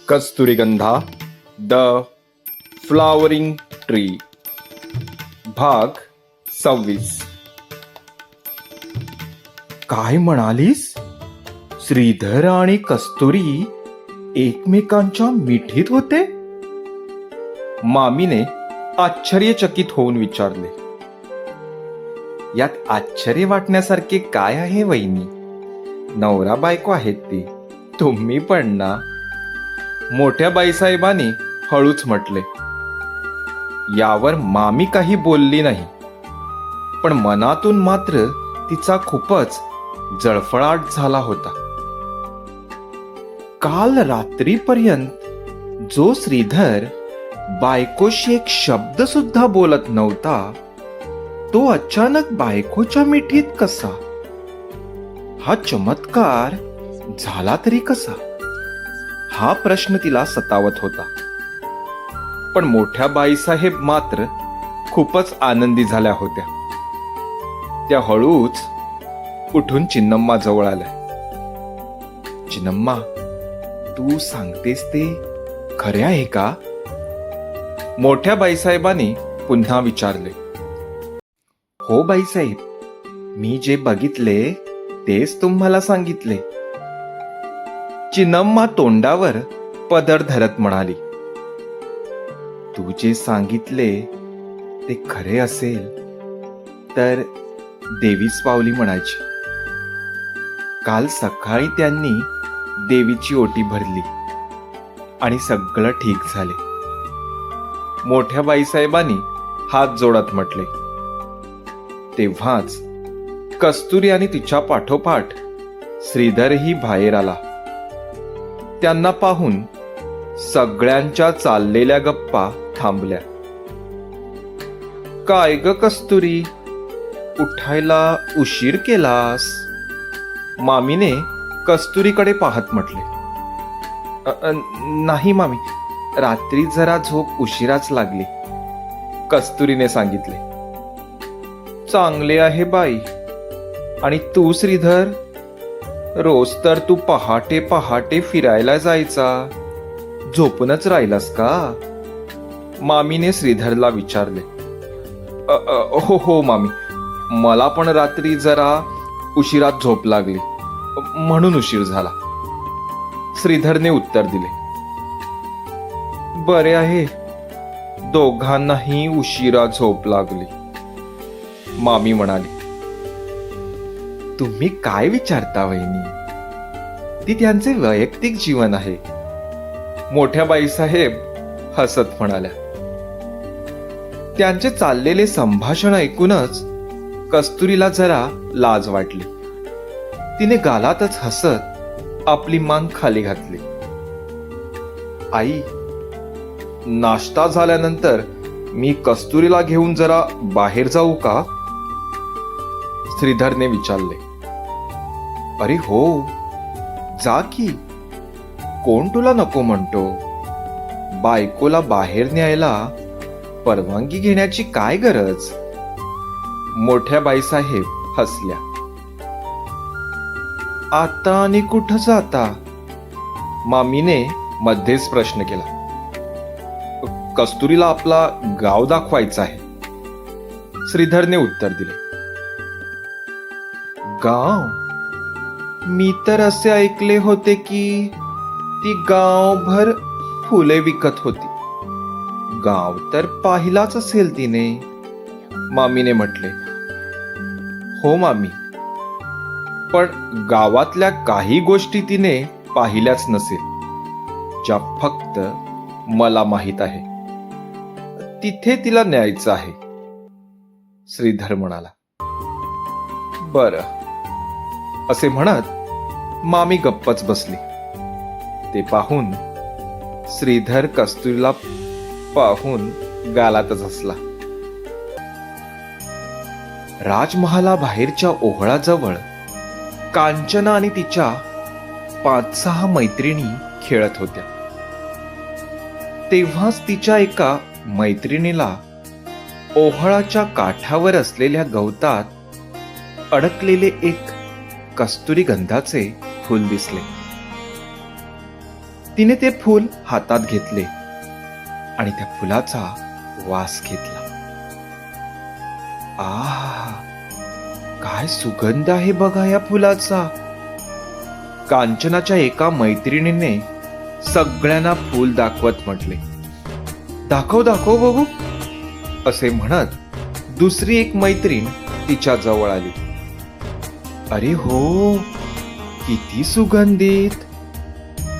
कस्तुरीगंधा the flowering tree भाग 26. काय म्हणालीस? श्रीधर आणि कस्तुरी एकमेकांच्या मिठीत होते? मामीने आश्चर्यचकित होऊन विचारले. यात आश्चर्य वाटण्यासारखे काय आहे वहिनी? नवरा बायको आहेत ती, तुम्ही पण ना. मोठ्या बाईसाहेबांनी हळूच म्हटले. यावर मामी काही बोलली नाही, पण मनातून मात्र तिचा खूपच जळफळाट झाला होता. काल रात्रीपर्यंत जो श्रीधर बायकोशी एक शब्द सुद्धा बोलत नव्हता, तो अचानक बायकोच्या मिठीत कसा? हा चमत्कार झाला तरी कसा? हा प्रश्न तिला सतावत होता. पण मोठ्या बाईसाहेब मात्र खूपच आनंदी झाल्या होत्या. त्या हळूच उठून चिन्नम्मा जवळ आल्या. चिन्नम्मा, तू सांगतेस ते खरे आहे का? मोठ्या बाईसाहेबांनी पुन्हा विचारले. हो बाईसाहेब, मी जे बघितले तेच तुम्हाला सांगितले. चिन्नम्मा तोंडावर पदर धरत म्हणाली. तू जे सांगितले ते खरे असेल तर देवीच पावली म्हणायची. काल सकाळी त्यांनी देवीची ओटी भरली आणि सगळं ठीक झाले. मोठ्या बाईसाहेबांनी हात जोडत म्हटले. तेव्हाच कस्तुरी आणि तिच्या पाठोपाठ श्रीधरही बाहेर आला. त्यांना पाहून सगळ्यांच्या चाललेल्या गप्पा थांबल्या. काय ग कस्तुरी, उठायला उशीर केलास? मामीने कस्तुरीकडे पाहत म्हटले. नाही मामी, रात्री जरा झोप उशिराच लागली, कस्तुरीने सांगितले. चांगले आहे बाई. आणि तू श्रीधर, रोज तर तू पहाटे पहाटे फिरायला जायचा, झोपूनच राहिलास का? मामीने श्रीधरला विचारले. हो हो मामी, मला पण रात्री जरा उशिरात झोप लागली, म्हणून उशीर झाला, श्रीधरने उत्तर दिले. बरे आहे, दोघांनाही उशिरा झोप लागली, मामी म्हणाली. तुम्ही काय विचारता वहिनी? ती त्यांचे वैयक्तिक जीवन आहे, मोठ्या बाईसाहेब हसत म्हणाल्या. त्यांचे चाललेले संभाषण ऐकूनच कस्तुरीला जरा लाज वाटली. तिने गालातच हसत आपली मान खाली घातली. आई, नाश्ता झाल्यानंतर मी कस्तुरीला घेऊन जरा बाहेर जाऊ का? श्रीधरने विचारले. अरे हो, जा की. कोण तुला नको म्हणतो? बायकोला बाहेर न्यायला परवानगी घेण्याची काय गरज? मोठ्या बाईसाहेब हसल्या. आता आणि कुठं जाता? मामीने मध्येच प्रश्न केला. कस्तुरीला आपला गाव दाखवायचा आहे, श्रीधरने उत्तर दिले. गाव? मी तर असे ऐकले होते की ती गावभर फुले विकत होती. गाव तर पाहिलाच असेल तिने, मामीने म्हटले. हो मामी, पण गावातल्या काही गोष्टी तिने पाहिल्याच नसेल, ज्या फक्त मला माहित आहे. तिथे तिला न्यायचं आहे, श्रीधर म्हणाला. बरं, असे म्हणत मामी गप्पच बसली. ते पाहून श्रीधर कस्तुरीला पाहून गालातच हसला. राजमहाला बाहेरच्या ओहळाजवळ कांचना आणि तिच्या 5-6 मैत्रिणी खेळत होत्या. तेव्हाच तिच्या एका मैत्रिणीला ओहळाच्या काठावर असलेल्या गवतात अडकलेले एक कस्तुरीगंधाचे फूल दिसले. तिने ते फूल हातात घेतले आणि त्या फुलाचा वास घेतला. आहा, काय सुगंध आहे बघा या फुलाचा. कांचनाच्या एका मैत्रिणीने सगळ्यांना फूल दाखवत म्हटले, दाखव दाखव बघू. असे म्हणत दुसरी एक मैत्रीण तिच्या जवळ आली. अरे हो, किती सुगंधित.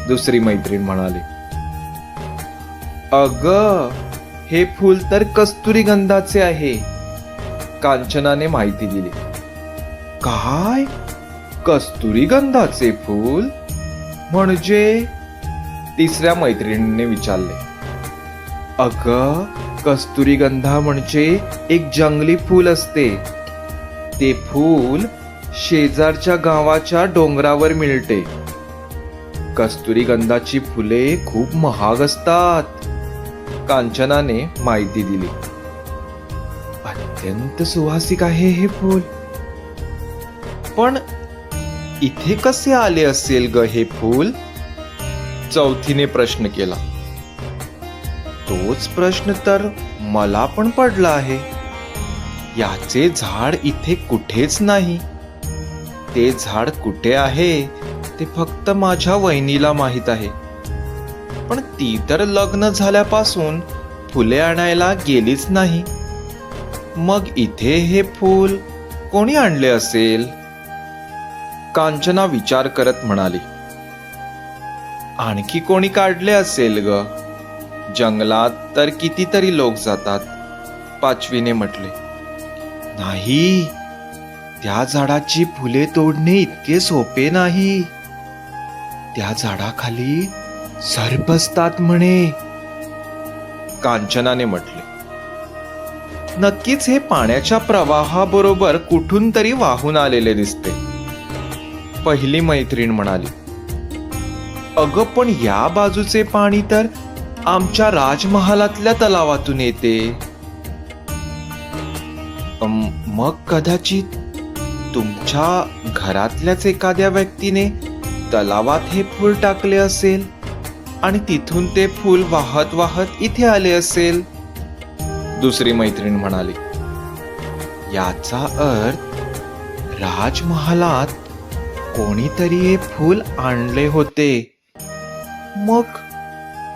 दुसरी मैत्रीण म्हणाली, अग, हे फूल तर कस्तुरी गंधाचे आहे. कांचनाने माहिती दिली. काय, कस्तुरी गंधाचे फूल म्हणजे? तिसऱ्या मैत्रिणीने विचारले. अग, कस्तुरी गंधा म्हणजे एक जंगली फूल असते. ते फूल शेजारच्या गावाच्या डोंगरावर मिळते. कस्तुरी गंधाची फुले खूप महाग असतात. कांचनाने माहिती दिली. अत्यंत सुवासिक आहे हे फूल. पण इथे कसे आले असेल ग हे फूल? चौथीने प्रश्न केला. तोच प्रश्न तर मला पण पडला आहे. याचे झाड इथे कुठेच नाही. ते झाड कुठे आहे ते फक्त माझ्या वहिनीला माहित आहे. पण ती तर लग्न झाल्यापासून फुले आणायला गेलीच नाही. मग इथे हे फूल कोणी आणले असेल? कांचना विचार करत म्हणाली. आणखी कोणी काढले असेल ग? जंगलात तर कितीतरी लोक जातात. पाचवीने म्हटले. नाही, त्या झाडाची फुले तोडणे इतके सोपे नाही. त्या झाडाखाली सर्प असतात म्हणे. कांचनाने म्हटले. नक्कीच हे पाण्याच्या प्रवाहाबरोबर कुठून तरी वाहून आलेले दिसते. पहिली मैत्रीण म्हणाली. अगं, पण या बाजूचे पाणी तर आमच्या राजमहालातल्या तलावातून येते. मग कदाचित तुमच्या घरातल्याच एखाद्या व्यक्तीने तलावात हे फूल टाकले असेल आणि तिथून ते फूल वाहत वाहत इथे आले असेल. दुसरी मैत्रीण म्हणाली. याचा अर्थ राजमहालात कोणीतरी हे फूल आणले होते. मग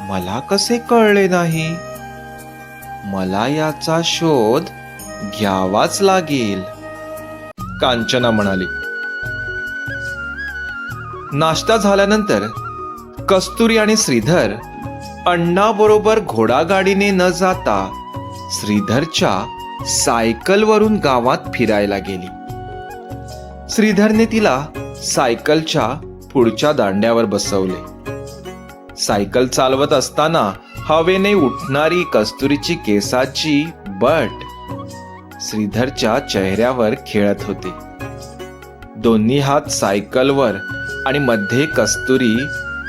मला कसे कळले नाही? मला याचा शोध घ्यावाच लागेल. कांचना म्हणाली. नाश्ता झाल्यानंतर कस्तुरी आणि श्रीधर अण्णाबरोबर घोडागाडीने न जाता श्रीधरच्या सायकलवरून गावात फिरायला गेली. श्रीधरने तिला सायकलच्या पुढच्या दांड्यावर बसवले. सायकल चालवत असताना हवेने उठणारी कस्तुरीची केसाची बट श्रीधरच्या चेहऱ्यावर खेळत होते. दोन्ही हात सायकलवर आणि मध्ये कस्तुरी.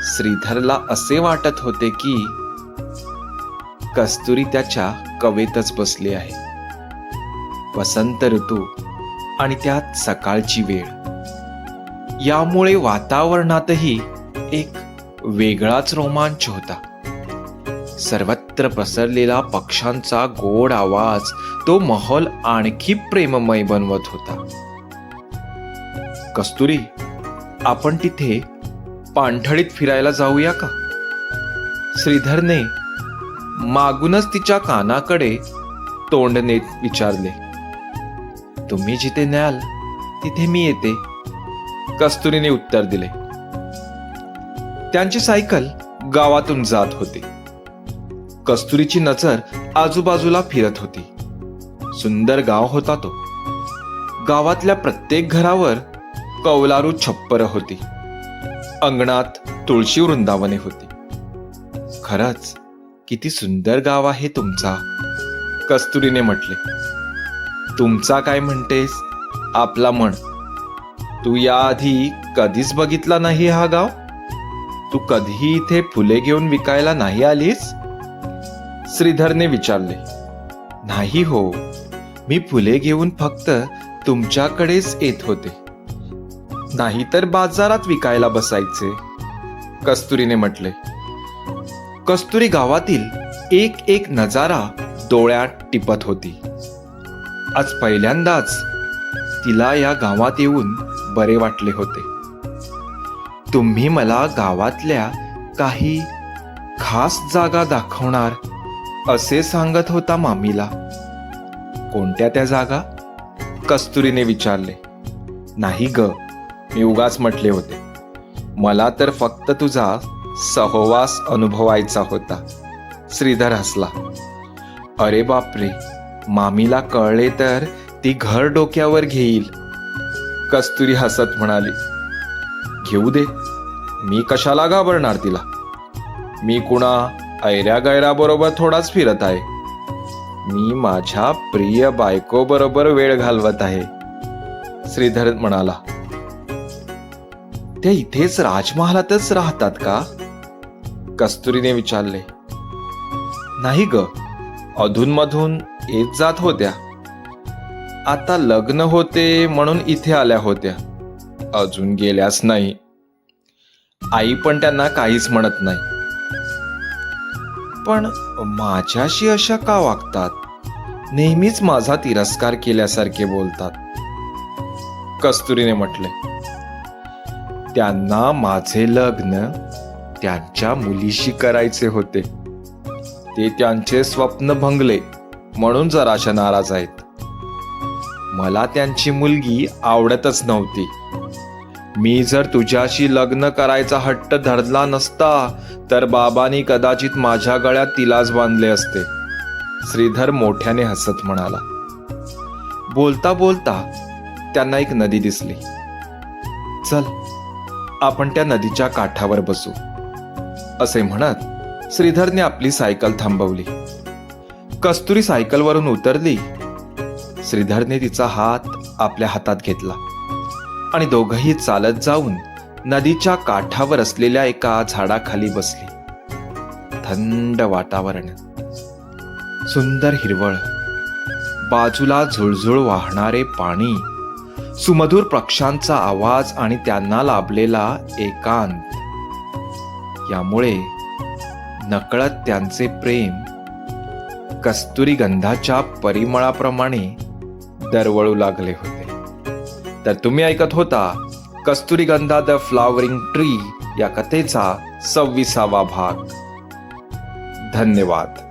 श्रीधरला असे वाटत होते की कस्तुरी त्याच्या कवेतच बसली आहे. वसंत ऋतू आणि त्यात सकाळची वेळ, यामुळे वातावरणातही एक वेगळाच रोमांच होता. सर्वत्र पसरलेला पक्ष्यांचा गोड आवाज तो माहोल आणखी प्रेममय बनवत होता. कस्तुरी, आपण तिथे पाणथळीत फिरायला जाऊया का? श्रीधरने मागूनच तिच्या कानाकडे तोंड नेत विचारले. तुम्ही जिथे न्याल तिथे मी येते, कस्तुरीने उत्तर दिले. त्यांची सायकल गावातून जात होती. कस्तुरीची नजर आजूबाजूला फिरत होती. सुंदर गाव होता तो. गावातल्या प्रत्येक घरावर कौलारू छप्पर होती. अंगणात तुळशी वृंदावने होती. खरंच किती सुंदर गाव आहे तुमचा, कस्तुरीने म्हटले. तुमचा काय म्हणतेस? आपला म्हण. तू याआधी कधीच बघितला नाही हा गाव? तू कधीही इथे फुले घेऊन विकायला नाही आलीस? श्रीधरने विचारले. नाही हो, मी फुले घेऊन फक्त तुमच्याकडेच येत होते, नाहीतर बाजारात विकायला बसायचे, कस्तुरीने म्हटले. कस्तुरी गावातील एक एक नजारा डोळ्यात टिपत होती. आज पहिल्यांदाच तिला या गावात येऊन बरे वाटले होते. तुम्ही मला गावातल्या काही खास जागा दाखवणार असे सांगत होता मामीला. कोणत्या त्या जागा? कस्तुरीने विचारले. नाही ग, मी उगाच म्हटले होते. मला तर फक्त तुझा सहवास अनुभवायचा होता. श्रीधर हसला. अरे बापरे, मामीला कळले तर ती घर डोक्यावर घेईल. कस्तुरी हसत म्हणाली, घेऊ दे, मी कशाला घाबरणार तिला. मी कुणा ऐऱ्या गैराबरोबर थोडाच फिरत आहे. मी माझ्या प्रिय बायको बरोबर वेळ घालवत आहे. श्रीधर म्हणाला. त्या इथेच राजमहालातच राहतात का? कस्तुरीने विचारले. नाही ग, अधूनमधून येत जात होत्या. आता लग्न होते म्हणून इथे आल्या होत्या. अजून गेल्याच नाही. आई पण त्यांना काहीच म्हणत नाही. पण माझ्याशी अशा का वागतात? नेहमीच माझा तिरस्कार केल्यासारखे बोलतात. कस्तुरीने म्हटले. त्यांना माझे लग्न त्यांच्या मुलीशी करायचे होते. ते त्यांचे स्वप्न भंगले म्हणून जराशा नाराज आहेत. मला त्यांची मुलगी आवडतच नव्हती. मी जर तुझ्याशी लग्न करायचा हट्ट धरला नसता तर बाबांनी कदाचित माझ्या गळ्यात तिलाच बांधले असते. श्रीधर मोठ्याने हसत म्हणाला. बोलता बोलता त्यांना एक नदी दिसली. चल, आपण त्या नदीच्या काठावर बसू, असे म्हणत श्रीधरने आपली सायकल थांबवली. कस्तुरी सायकलवरून उतरली. श्रीधरने तिचा हात आपल्या हातात घेतला आणि दोघंही चालत जाऊन नदीच्या काठावर असलेल्या एका झाडाखाली बसली. थंड वातावरण, सुंदर हिरवळ, बाजूला झुळझुळ वाहणारे पाणी, सुमधुर पक्ष्यांचा आवाज आणि त्यांना लाभलेला एकांत, यामुळे नकळत त्यांचे प्रेम कस्तुरी गंधाच्या परिमळाप्रमाणे दरवळू लागले होते. तर तुम्ही ऐकत होता कस्तुरी गंधा द फ्लॉवरिंग ट्री या कथेचा 26वा भाग. धन्यवाद.